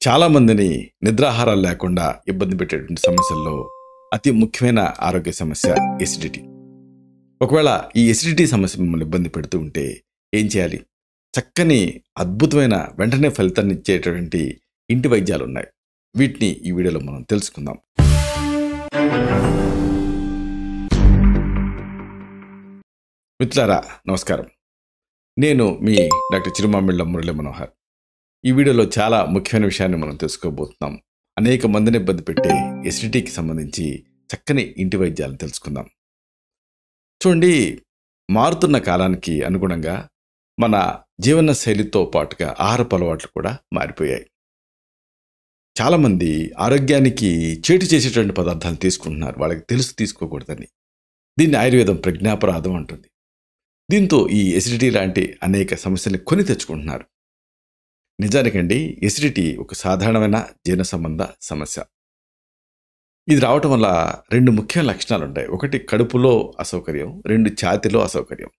చాలామందిని నిద్రాహారాలు లేకుండా ఇబ్బంది పెట్టేటువంటి సమస్యల్లో అతి ముఖ్యమైన ఆరోగ్య సమస్య ఎసిడిటీ. ఒకవేళ ఈ ఎసిడిటీ సమస్య మిమ్మల్ని ఇబ్బంది పెడుతూ ఉంటే ఏం చేయాలి? చక్కని అద్భుతమైన వెంటనే ఫలితాన్ని ఇచ్చేటటువంటి ఇంటి వైద్యాలు ఉన్నాయి. వీటిని ఈ వీడియోలో మనం తెలుసుకుందాం. మిత్రులారా నమస్కారం. నేను మీ డాక్టర్ చిరుమామిళ్ళ మురళీ మనోహర్. ఈ వీడియోలో చాలా ముఖ్యమైన విషయాన్ని మనం తెలుసుకోబోతున్నాం. అనేక మందిని ఇబ్బంది పెట్టే ఎసిడిటీకి సంబంధించి చక్కని ఇంటి వైద్యాలను తెలుసుకుందాం. చూడండి, మారుతున్న కాలానికి అనుగుణంగా మన జీవన శైలితో పాటుగా ఆహారపు అలవాట్లు కూడా మారిపోయాయి. చాలామంది ఆరోగ్యానికి చేటు చేసేటువంటి పదార్థాలు తీసుకుంటున్నారు, వాళ్ళకి తెలుసు తీసుకోకూడదని. దీన్ని ఆయుర్వేదం ప్రజ్ఞాపరాధం అంటుంది. దీంతో ఈ ఎసిడిటీ లాంటి అనేక సమస్యల్ని కొని తెచ్చుకుంటున్నారు. నిజానికండి ఎసిడిటీ ఒక సాధారణమైన జీర్ణ సంబంధ సమస్య. ఇది రావటం వల్ల రెండు ముఖ్యమైన లక్షణాలు ఉంటాయి. ఒకటి కడుపులో అసౌకర్యం, రెండు ఛాతీలో అసౌకర్యం.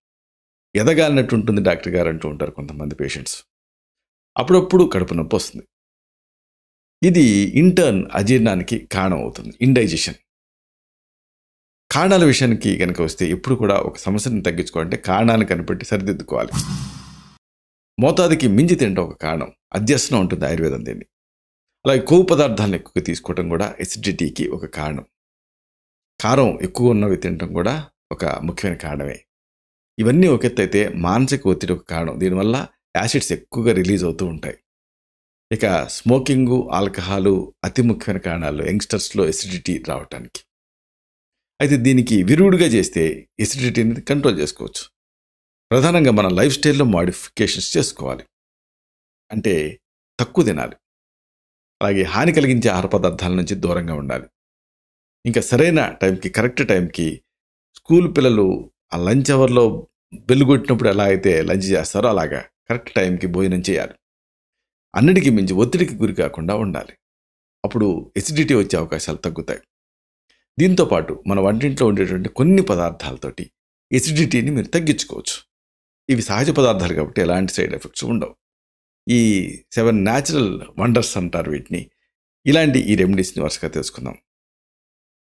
ఎదగాలినట్టు ఉంటుంది డాక్టర్ గారు అంటూ ఉంటారు కొంతమంది పేషెంట్స్. అప్పుడప్పుడు కడుపు నొప్పి వస్తుంది. ఇది ఇంటర్న్ అజీర్ణానికి కారణం అవుతుంది, ఇండైజెషన్. కారణాల విషయానికి కనుక వస్తే ఎప్పుడు కూడా ఒక సమస్యను తగ్గించుకోవాలంటే కారణాలను కనిపెట్టి సరిదిద్దుకోవాలి. మోతాదుకి మించి తినడం ఒక కారణం, అధ్యసనం ఉంటుంది ఆయుర్వేదం దీన్ని. అలాగే కొవ్వు పదార్థాలను ఎక్కువగా తీసుకోవడం కూడా ఎసిడిటీకి ఒక కారణం. కారం ఎక్కువ ఉన్నవి తినడం కూడా ఒక ముఖ్యమైన కారణమే. ఇవన్నీ ఒక ఎత్తు అయితే మానసిక ఒత్తిడి ఒక కారణం. దీనివల్ల యాసిడ్స్ ఎక్కువగా రిలీజ్ అవుతూ ఉంటాయి. ఇక స్మోకింగు, ఆల్కహాలు అతి ముఖ్యమైన కారణాలు యంగ్స్టర్స్లో ఎసిడిటీ రావటానికి. అయితే దీనికి విరుగుడుగా చేస్తే ఎసిడిటీని కంట్రోల్ చేసుకోవచ్చు. ప్రధానంగా మన లైఫ్ స్టైల్లో మాడిఫికేషన్స్ చేసుకోవాలి. అంటే తక్కువ తినాలి, అలాగే హాని కలిగించే ఆహార పదార్థాల నుంచి దూరంగా ఉండాలి. ఇంకా సరైన టైంకి, కరెక్ట్ టైంకి స్కూల్ పిల్లలు ఆ లంచ్ అవర్లో బెల్లు కొట్టినప్పుడు ఎలా అయితే లంచ్ చేస్తారో అలాగా కరెక్ట్ టైంకి భోజనం చేయాలి. అన్నిటికీ మించి ఒత్తిడికి గురి కాకుండా ఉండాలి. అప్పుడు ఎసిడిటీ వచ్చే అవకాశాలు తగ్గుతాయి. దీంతోపాటు మన వంటింట్లో ఉండేటువంటి కొన్ని పదార్థాలతోటి ఎసిడిటీని మీరు తగ్గించుకోవచ్చు. ఇవి సహజ పదార్థాలు కాబట్టి ఎలాంటి సైడ్ ఎఫెక్ట్స్ ఉండవు. ఈ 7 న్యాచురల్ వండర్స్ అంటారు వీటిని. ఇలాంటి ఈ రెమెడీస్ని వరుసగా తెలుసుకుందాం.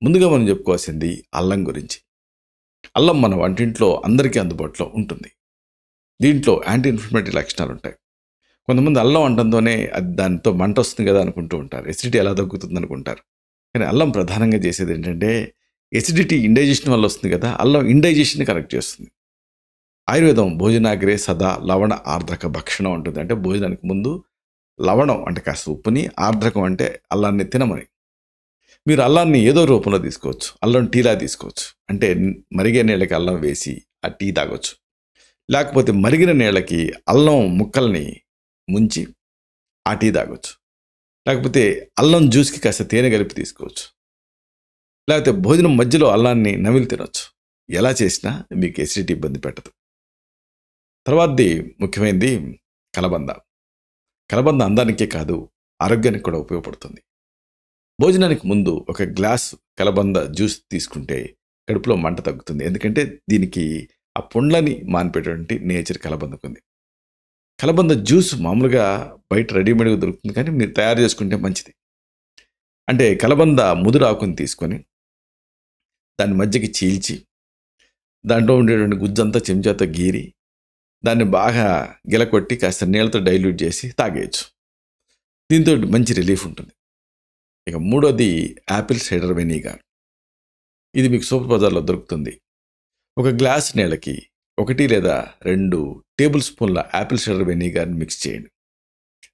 ముందుగా మనం చెప్పుకోవాల్సింది అల్లం గురించి. అల్లం మన వంటింట్లో అందరికీ అందుబాటులో ఉంటుంది. దీంట్లో యాంటీ ఇన్ఫ్లమేటరీ లక్షణాలు ఉంటాయి. కొంతమంది అల్లం అంటంతోనే అది దానితో మంట వస్తుంది కదా అనుకుంటూ ఉంటారు, ఎసిడిటీ ఎలా తగ్గుతుంది అనుకుంటారు. కానీ అల్లం ప్రధానంగా చేసేది ఏంటంటే ఎసిడిటీ ఇండైజెషన్ వల్ల వస్తుంది కదా, అల్లం ఇండైజెషన్ని కరెక్ట్ చేస్తుంది. ఆయుర్వేదం భోజనాగ్రే సదా లవణ ఆర్ద్రక భక్షణం ఉంటుంది. అంటే భోజనానికి ముందు లవణం అంటే కాస్త ఉప్పుని, ఆర్ద్రకం అంటే అల్లాన్ని తినమని. మీరు అల్లాన్ని ఏదో రూపంలో తీసుకోవచ్చు. అల్లం టీలా తీసుకోవచ్చు. అంటే మరిగే నీళ్ళకి అల్లం వేసి ఆ టీ తాగొచ్చు. లేకపోతే మరిగిన నీళ్ళకి అల్లం ముక్కల్ని ముంచి ఆ టీ తాగొచ్చు. లేకపోతే అల్లం జ్యూస్కి కాస్త తేనె కలిపి తీసుకోవచ్చు. లేకపోతే భోజనం మధ్యలో అల్లాన్ని నమిలి తినొచ్చు. ఎలా చేసినా మీకు ఎసిడిటీ ఇబ్బంది పెట్టదు. తర్వాతది ముఖ్యమైనది కలబంద. కలబంద అందానికే కాదు, ఆరోగ్యానికి కూడా ఉపయోగపడుతుంది. భోజనానికి ముందు ఒక గ్లాస్ కలబంద జ్యూస్ తీసుకుంటే కడుపులో మంట తగ్గుతుంది. ఎందుకంటే దీనికి ఆ పుండ్లని మానిపేటువంటి నేచర్ కలబందకుంది. కలబంద జ్యూస్ మామూలుగా బయట రెడీమేడ్గా దొరుకుతుంది, కానీ మీరు తయారు చేసుకుంటే మంచిది. అంటే కలబంద ముదురు ఆకుని తీసుకొని దాన్ని మధ్యకి చీల్చి దాంట్లో ఉండేటువంటి గుజ్జంతా చెంచాతో గీరి దాన్ని బాగా గిలకొట్టి కాస్త నీళ్ళతో డైల్యూట్ చేసి తాగేయచ్చు. దీంతో మంచి రిలీఫ్ ఉంటుంది. ఇక మూడోది యాపిల్ సైడర్ వెనిగర్. ఇది మీకు సూపర్ బజార్లో దొరుకుతుంది. ఒక గ్లాస్ నీళ్ళకి 1 లేదా 2 టేబుల్ స్పూన్ల యాపిల్ సైడర్ వెనిగర్ని మిక్స్ చేయండి.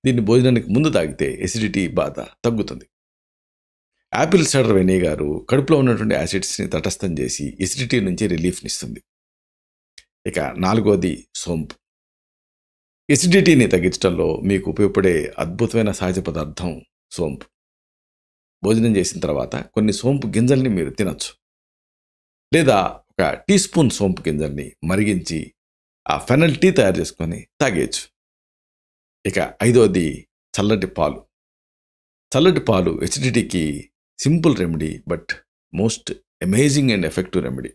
దీన్ని భోజనానికి ముందు తాగితే ఎసిడిటీ బాధ తగ్గుతుంది. యాపిల్ సైడర్ వెనిగర్ కడుపులో ఉన్నటువంటి యాసిడ్స్ని తటస్థం చేసి ఎసిడిటీ నుంచి రిలీఫ్ని ఇస్తుంది. ఇక నాలుగోది సోంపు. ఎసిడిటీని తగ్గించడంలో మీకు ఉపయోగపడే అద్భుతమైన సహజ పదార్థం సోంపు. భోజనం చేసిన తర్వాత కొన్ని సోంపు గింజల్ని మీరు తినచ్చు. లేదా ఒక టీ స్పూన్ సోంపు గింజల్ని మరిగించి ఆ ఫెనల్ టీ తయారు చేసుకొని తాగేయచ్చు. ఇక ఐదోది చల్లటి పాలు. చల్లటి పాలు ఎసిడిటీకి simple remedy, but most amazing and effective remedy.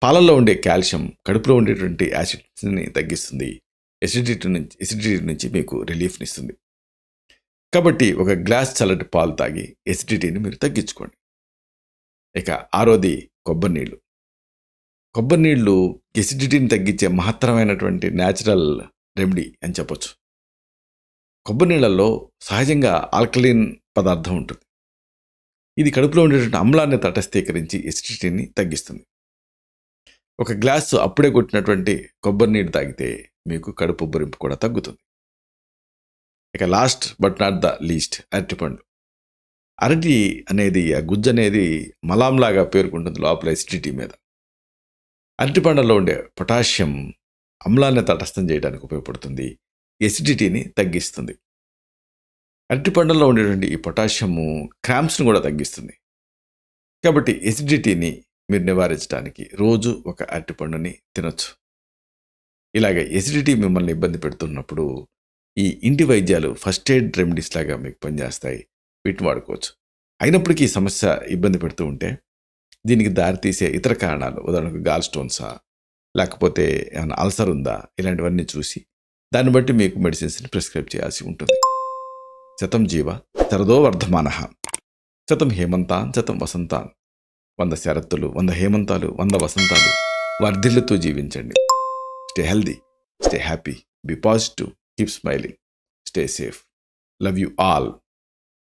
పాలల్లో ఉండే కాల్షియం కడుపులో ఉండేటువంటి యాసిడ్స్ని తగ్గిస్తుంది. ఎసిడిటీ నుంచి మీకు రిలీఫ్ని ఇస్తుంది. కాబట్టి ఒక గ్లాస్ చల్లటి పాలు తాగి ఎసిడిటీని మీరు తగ్గించుకోండి. ఇక ఆరోది కొబ్బరి నీళ్ళు. కొబ్బరి నీళ్ళు ఎసిడిటీని తగ్గించే మహత్తరమైనటువంటి న్యాచురల్ రెమెడీ అని చెప్పొచ్చు. కొబ్బరి నీళ్ళల్లో సహజంగా ఆల్కలీన్ పదార్థం ఉంటుంది. ఇది కడుపులో ఉండేటువంటి అమ్లాన్ని తటస్థీకరించి ఎసిడిటీని తగ్గిస్తుంది. ఒక గ్లాసు అప్పుడే కొట్టినటువంటి కొబ్బరి నీళ్ళు తాగితే మీకు కడుపు ఉబ్బరింపు కూడా తగ్గుతుంది. ఇక last but not the least, అరటిపండు. అరటి అనేది, ఆ గుజ్జు అనేది మలాంలాగా పేరుకుంటుంది లోపల ఎసిడిటీ మీద. అరటిపండులో ఉండే పొటాషియం అమ్లాన్ని తటస్థం చేయడానికి ఉపయోగపడుతుంది, ఎసిడిటీని తగ్గిస్తుంది. అరటిపండులో ఉండేటువంటి ఈ పొటాషియము క్రాంప్స్ను కూడా తగ్గిస్తుంది. కాబట్టి ఎసిడిటీని మీరు నివారించడానికి రోజు ఒక అరటిపండుని తినొచ్చు. ఇలాగ ఎసిడిటీ మిమ్మల్ని ఇబ్బంది పెడుతున్నప్పుడు ఈ ఇంటి వైద్యాలు ఫస్ట్ ఎయిడ్ రెమెడీస్ లాగా మీకు పనిచేస్తాయి, వీటిని వాడుకోవచ్చు. అయినప్పటికీ ఈ సమస్య ఇబ్బంది పెడుతూ ఉంటే దీనికి దారితీసే ఇతర కారణాలు, ఉదాహరణకు గాల్ స్టోన్సా, లేకపోతే ఏమైనా అల్సర్ ఉందా, ఇలాంటివన్నీ చూసి దాన్ని బట్టి మీకు మెడిసిన్స్ని ప్రిస్క్రైబ్ చేయాల్సి ఉంటుంది. శతం జీవ శరదో వర్ధమానః, శతం హేమంతాన్ శతం వసంతాన్. 100 శరత్తులు, 100 హేమంతాలు, 100 వసంతాలు వర్ధిల్లుతూ జీవించండి. Stay healthy, stay happy, be positive, keep smiling, stay safe. Love you all.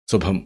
శుభం.